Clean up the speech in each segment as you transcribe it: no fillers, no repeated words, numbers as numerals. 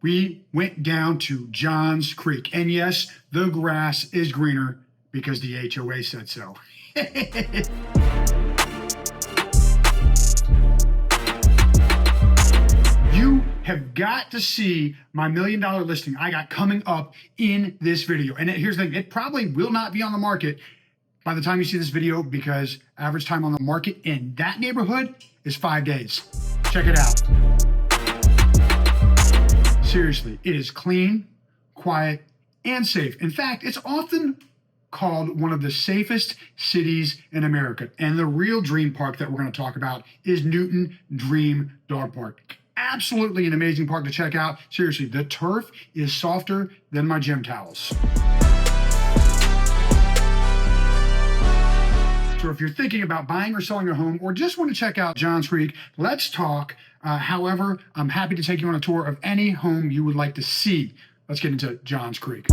we went down to Johns Creek. And yes, the grass is greener because the HOA said so. You have got to see my $1 million listing I got coming up in this video. And here's the thing, it probably will not be on the market by the time you see this video because average time on the market in that neighborhood is 5 days. Check it out. Seriously, it is clean, quiet, and safe. In fact, it's often called one of the safest cities in America. And the real dream park that we're going to talk about is Newton Dream Dog Park. Absolutely an amazing park to check out. Seriously, the turf is softer than my gym towels. So if you're thinking about buying or selling a home or just want to check out Johns Creek, let's talk. However, I'm happy to take you on a tour of any home you would like to see. Let's get into Johns Creek.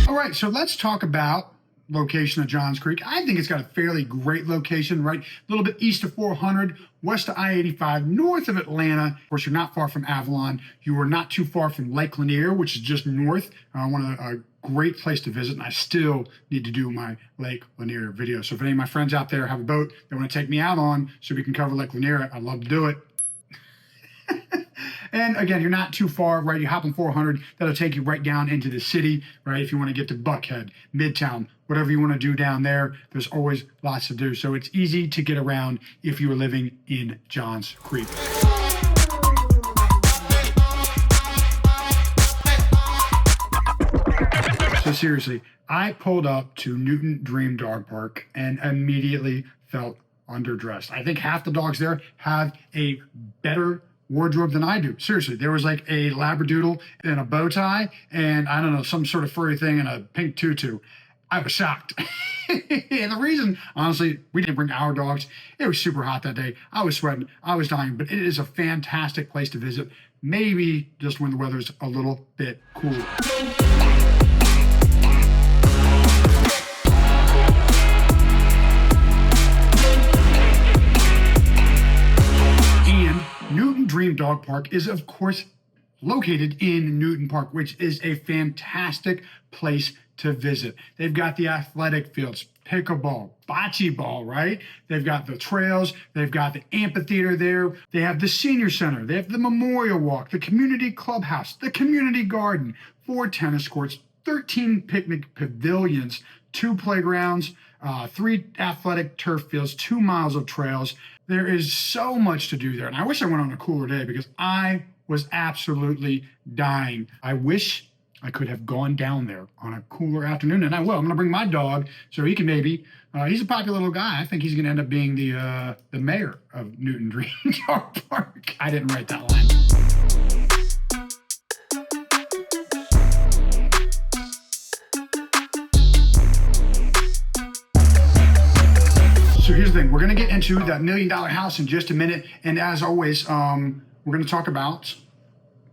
All right, so let's talk about location of Johns Creek. I think it's got a fairly great location, right? A little bit east of 400, west of I-85, north of Atlanta. Of course, you're not far from Avalon. You are not too far from Lake Lanier, which is just north. A great place to visit, and I still need to do my Lake Lanier video. So if any of my friends out there have a boat they want to take me out on so we can cover Lake Lanier, I'd love to do it. And again, you're not too far, right? You hop on 400, that'll take you right down into the city, right? If you want to get to Buckhead, Midtown, whatever you want to do down there, there's always lots to do. So it's easy to get around if you are living in Johns Creek. So seriously, I pulled up to Newton Dream Dog Park and immediately felt underdressed. I think half the dogs there have a better wardrobe than I do. Seriously, there was like a Labradoodle in a bow tie and I don't know, some sort of furry thing in a pink tutu. I was shocked. And the reason, honestly, we didn't bring our dogs. It was super hot that day. I was sweating, I was dying, but it is a fantastic place to visit. Maybe just when the weather's a little bit cooler. Newton Dream Dog Park is, of course, located in Newton Park, which is a fantastic place to visit. They've got the athletic fields, pickleball, bocce ball, right? They've got the trails. They've got the amphitheater there. They have the senior center. They have the memorial walk, the community clubhouse, the community garden, 4 tennis courts, 13 picnic pavilions, 2 playgrounds, 3 athletic turf fields, 2 miles of trails. There is so much to do there. And I wish I went on a cooler day because I was absolutely dying. I wish I could have gone down there on a cooler afternoon, and I will. I'm going to bring my dog so he can maybe, he's a popular little guy. I think he's going to end up being the mayor of Newton Dream Dog Park. I didn't write that line. So here's the thing, we're gonna get into that $1 million house in just a minute. And as always, we're gonna talk about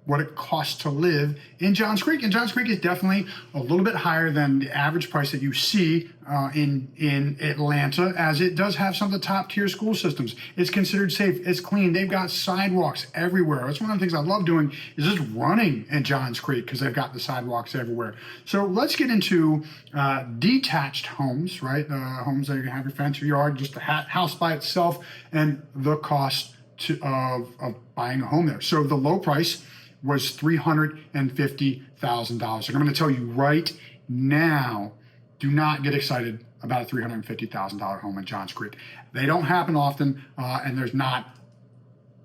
what it costs to live in Johns Creek. And Johns Creek is definitely a little bit higher than the average price that you see in Atlanta, as it does have some of the top tier school systems. It's considered safe, it's clean, they've got sidewalks everywhere. That's one of the things I love doing is just running in Johns Creek because they've got the sidewalks everywhere. So let's get into detached homes, right? Homes that you can have your fence or yard, just a house by itself, and the cost of buying a home there. So the low price was $350,000. So I'm going to tell you right now, do not get excited about a $350,000 home in Johns Creek. They don't happen often, and there's not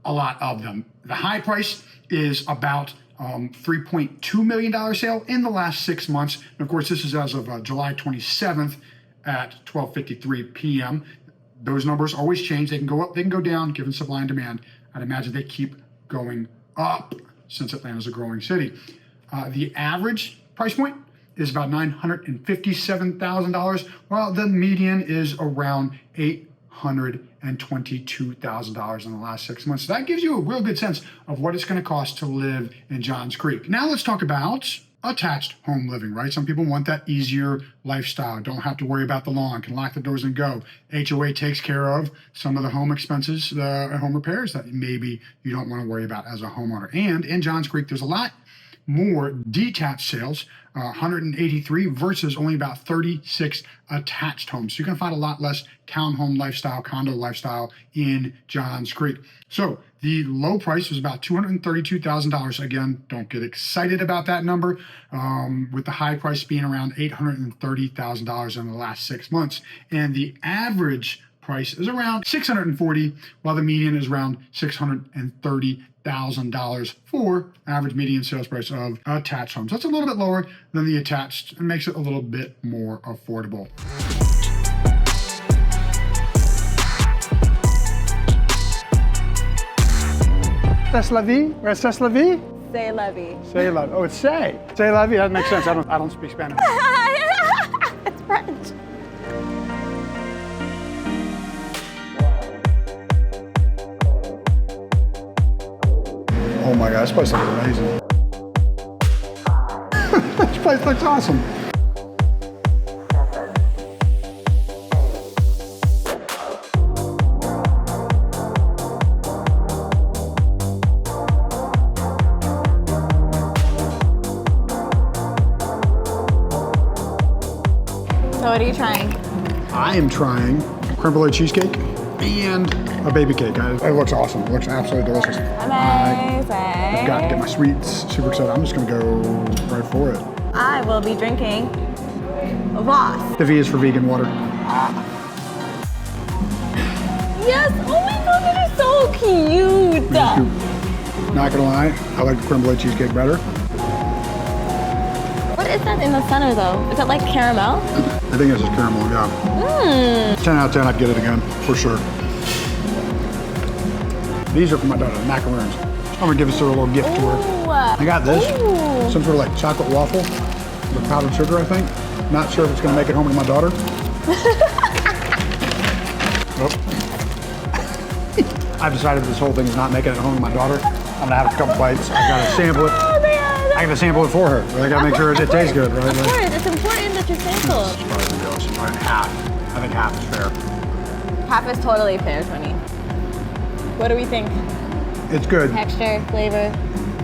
a lot of them. The high price is about $3.2 million sale in the last 6 months. And of course, this is as of July 27th at 12:53 p.m. Those numbers always change. They can go up, they can go down, given supply and demand. I'd imagine they keep going up since Atlanta's a growing city. The average price point is about $957,000, while the median is around $822,000 in the last 6 months. So that gives you a real good sense of what it's going to cost to live in Johns Creek. Now let's talk about attached home living, right? Some people want that easier lifestyle, don't have to worry about the lawn, can lock the doors and go. HOA takes care of some of the home expenses, home repairs that maybe you don't want to worry about as a homeowner. And in Johns Creek, there's a lot more detached sales, 183 versus only about 36 attached homes. So you're going to find a lot less townhome lifestyle, condo lifestyle in Johns Creek. So the low price was about $232,000. Again, don't get excited about that number, with the high price being around $830,000 in the last 6 months. And the average price is around $640,000, while the median is around $630,000 for average median sales price of attached homes. That's a little bit lower than the attached and makes it a little bit more affordable. C'est la vie? C'est la vie? C'est la vie. C'est la vie. Oh, it's say. C'est la vie. That makes sense. I don't speak Spanish. It's French. Oh my God, this place looks amazing. This place looks awesome. So what are you trying? I am trying crème brûlée cheesecake and a baby cake. It looks awesome. It looks absolutely delicious. Amazing. I've got to get my sweets. Super excited. I'm just going to go right for it. I will be drinking Voss. The V is for vegan water. Yes. Oh my God, that is so cute. Not going to lie, I like the crème brûlée cheesecake better. What is that in the center though? Is it like caramel? I think this is caramel, yeah. 10 out of 10, I'd get it again, for sure. These are for my daughter, macaroons. I'm gonna give this a little gift to her. I got this, some sort of like chocolate waffle with powdered sugar, I think. Not sure if it's gonna make it home to my daughter. Oh. I've decided this whole thing is not making it home to my daughter. I'm gonna have a couple bites. I gotta sample it. I gotta sample it for her. I gotta make sure it tastes good, right? Of course, it's important that you sample. It's probably gonna be awesome. Right, half. I think half is fair. Half is totally fair, Tony. What do we think? It's good. Texture, flavor.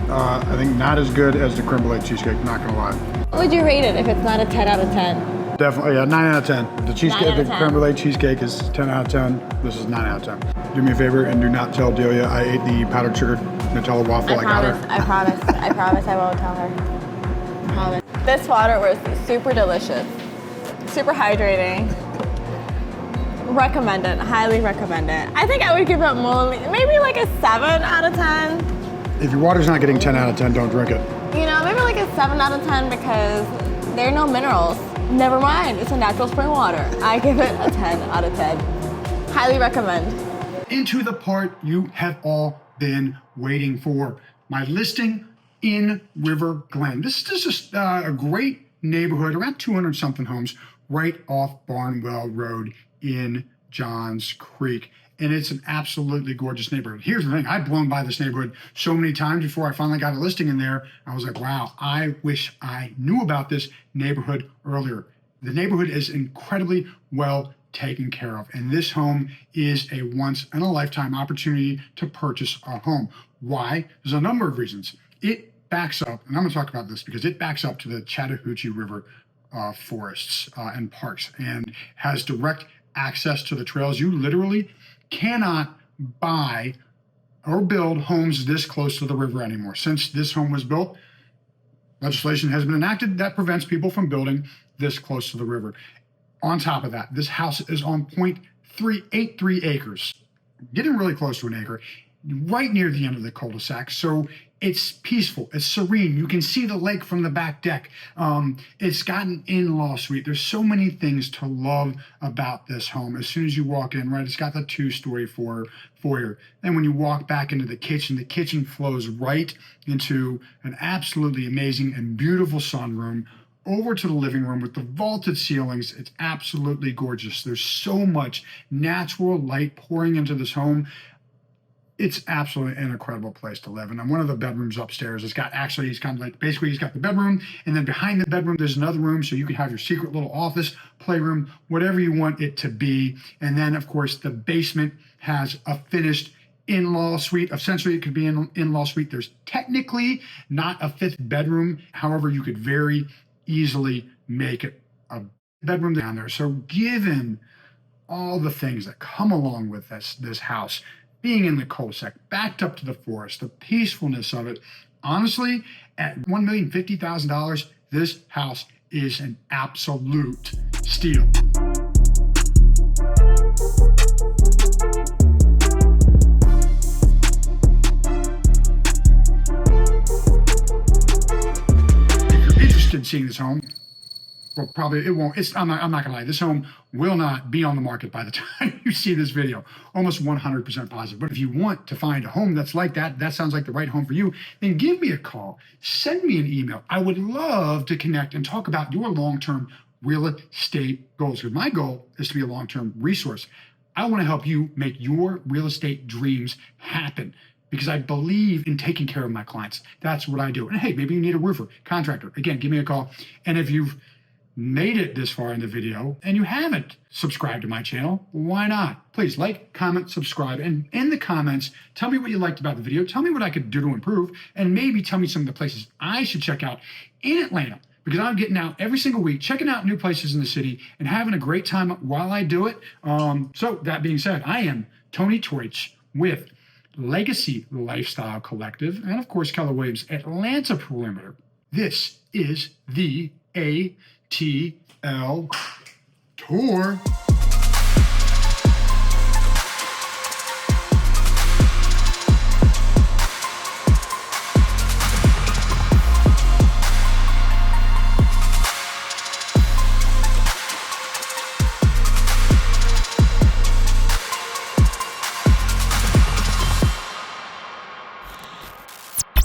I think not as good as the crème brûlée cheesecake, not gonna lie. What would you rate it if it's not a 10 out of 10? Definitely, yeah, 9 out of 10. The cheesecake, the 9 out of 10. crème brûlée cheesecake is 10 out of 10. This is 9 out of 10. Do me a favor and do not tell Delia I ate the powdered sugar Nutella waffle I got her. I promise I won't tell her. I promise. This water was super delicious, super hydrating. Recommend it, highly recommend it. I think I would give it more, maybe like a 7 out of 10. If your water's not getting 10 out of 10, don't drink it. You know, maybe like a 7 out of 10 because there are no minerals. Never mind, it's a natural spring water. I give it a 10 out of 10. Highly recommend. Into the part you have all been waiting for. My listing in River Glen. This is just a great neighborhood, around 200 something homes, right off Barnwell Road in Johns Creek. And it's an absolutely gorgeous neighborhood. Here's the thing, I've blown by this neighborhood so many times before I finally got a listing in there. I was like, wow, I wish I knew about this neighborhood earlier. The neighborhood is incredibly well taken care of. And this home is a once in a lifetime opportunity to purchase a home. Why? There's a number of reasons. It backs up, and I'm gonna talk about this because it backs up to the Chattahoochee River forests and parks and has direct access to the trails. You literally cannot buy or build homes this close to the river anymore. Since this home was built, legislation has been enacted that prevents people from building this close to the river. On top of that, this house is on 0.383 acres, getting really close to an acre, right near the end of the cul-de-sac. So it's peaceful, it's serene. You can see the lake from the back deck. It's got an in-law suite. There's so many things to love about this home. As soon as you walk in, right, it's got the 2-story foyer. Then when you walk back into the kitchen flows right into an absolutely amazing and beautiful sunroom, over to the living room with the vaulted ceilings. It's absolutely gorgeous. There's so much natural light pouring into this home. It's absolutely an incredible place to live. And one of the bedrooms upstairs has got, actually, he's kind of like, basically he's got the bedroom, and then behind the bedroom, there's another room. So you can have your secret little office, playroom, whatever you want it to be. And then of course the basement has a finished in-law suite. Essentially it could be an in-law suite. There's technically not a fifth bedroom. However, you could very easily make it a bedroom down there. So given all the things that come along with this house, being in the cul-de-sac, backed up to the forest, the peacefulness of it, honestly, at $1,050,000, this house is an absolute steal. If you're interested in seeing this home, well, probably it won't. I'm not gonna lie. This home will not be on the market by the time you see this video. Almost 100% positive. But if you want to find a home that's like that, that sounds like the right home for you, then give me a call. Send me an email. I would love to connect and talk about your long-term real estate goals. Because my goal is to be a long-term resource. I want to help you make your real estate dreams happen, because I believe in taking care of my clients. That's what I do. And hey, maybe you need a roofer, contractor. Again, give me a call. And if you've made it this far in the video and you haven't subscribed to my channel, why not? Please like, comment, subscribe, and in the comments, tell me what you liked about the video. Tell me what I could do to improve, and maybe tell me some of the places I should check out in Atlanta, because I'm getting out every single week, checking out new places in the city and having a great time while I do it. So that being said, I am Tony Teutsch with Legacy Lifestyle Collective, and of course, Keller Williams Atlanta Perimeter. This is the ATL Tour.